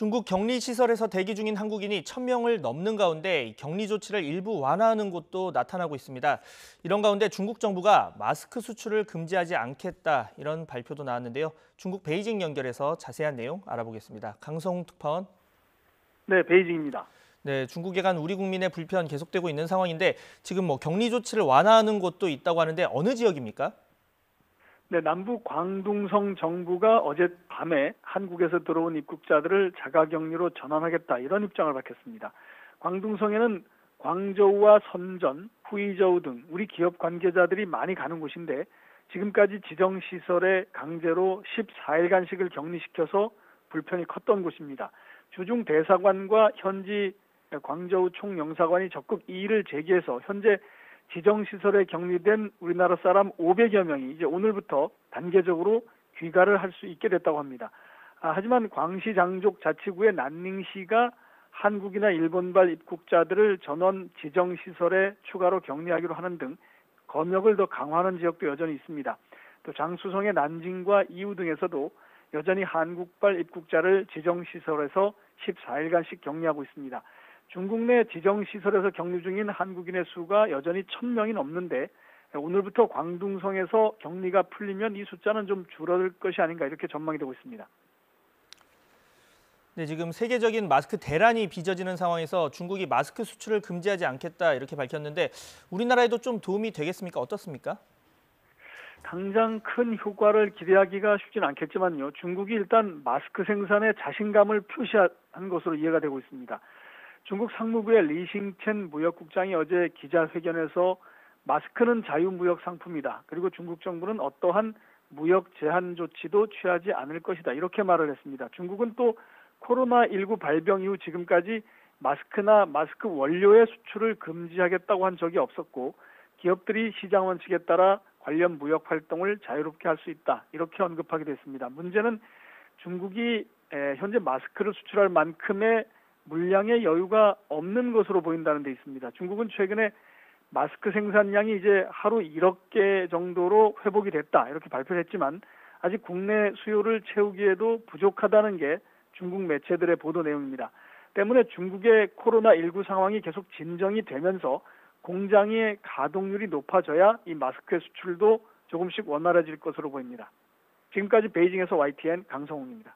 중국 격리시설에서 대기 중인 한국인이 1,000명을 넘는 가운데 격리 조치를 일부 완화하는 곳도 나타나고 있습니다. 이런 가운데 중국 정부가 마스크 수출을 금지하지 않겠다 이런 발표도 나왔는데요. 중국 베이징 연결해서 자세한 내용 알아보겠습니다. 강성웅 특파원. 네, 베이징입니다. 네, 중국에 간 우리 국민의 불편 계속되고 있는 상황인데 지금 격리 조치를 완화하는 곳도 있다고 하는데 어느 지역입니까? 네, 남부 광둥성 정부가 어젯밤에 한국에서 들어온 입국자들을 자가격리로 전환하겠다 이런 입장을 밝혔습니다. 광둥성에는 광저우와 선전, 후이저우 등 우리 기업 관계자들이 많이 가는 곳인데 지금까지 지정시설에 강제로 14일간씩을 격리시켜서 불편이 컸던 곳입니다. 주중 대사관과 현지 광저우 총영사관이 적극 이의를 제기해서 현재 지정시설에 격리된 우리나라 사람 500여 명이 이제 오늘부터 단계적으로 귀가를 할 수 있게 됐다고 합니다. 하지만 광시 장족 자치구의 난닝시가 한국이나 일본발 입국자들을 전원 지정시설에 추가로 격리하기로 하는 등 검역을 더 강화하는 지역도 여전히 있습니다. 또 장수성의 난징과 이우 등에서도 여전히 한국발 입국자를 지정시설에서 14일간씩 격리하고 있습니다. 중국 내 지정시설에서 격리 중인 한국인의 수가 여전히 1,000명이 넘는데 오늘부터 광둥성에서 격리가 풀리면 이 숫자는 좀 줄어들 것이 아닌가 이렇게 전망이 되고 있습니다. 네, 지금 세계적인 마스크 대란이 빚어지는 상황에서 중국이 마스크 수출을 금지하지 않겠다 이렇게 밝혔는데 우리나라에도 좀 도움이 되겠습니까? 어떻습니까? 당장 큰 효과를 기대하기가 쉽진 않겠지만요. 중국이 일단 마스크 생산에 자신감을 표시한 것으로 이해가 되고 있습니다. 중국 상무부의 리싱첸 무역국장이 어제 기자회견에서 마스크는 자유무역 상품이다. 그리고 중국 정부는 어떠한 무역 제한 조치도 취하지 않을 것이다. 이렇게 말을 했습니다. 중국은 또 코로나19 발병 이후 지금까지 마스크나 마스크 원료의 수출을 금지하겠다고 한 적이 없었고 기업들이 시장 원칙에 따라 관련 무역 활동을 자유롭게 할 수 있다. 이렇게 언급하게 됐습니다. 문제는 중국이 현재 마스크를 수출할 만큼의 물량의 여유가 없는 것으로 보인다는 데 있습니다. 중국은 최근에 마스크 생산량이 이제 하루 1억 개 정도로 회복이 됐다. 이렇게 발표를 했지만 아직 국내 수요를 채우기에도 부족하다는 게 중국 매체들의 보도 내용입니다. 때문에 중국의 코로나19 상황이 계속 진정이 되면서 공장의 가동률이 높아져야 이 마스크의 수출도 조금씩 원활해질 것으로 보입니다. 지금까지 베이징에서 YTN 강성웅입니다.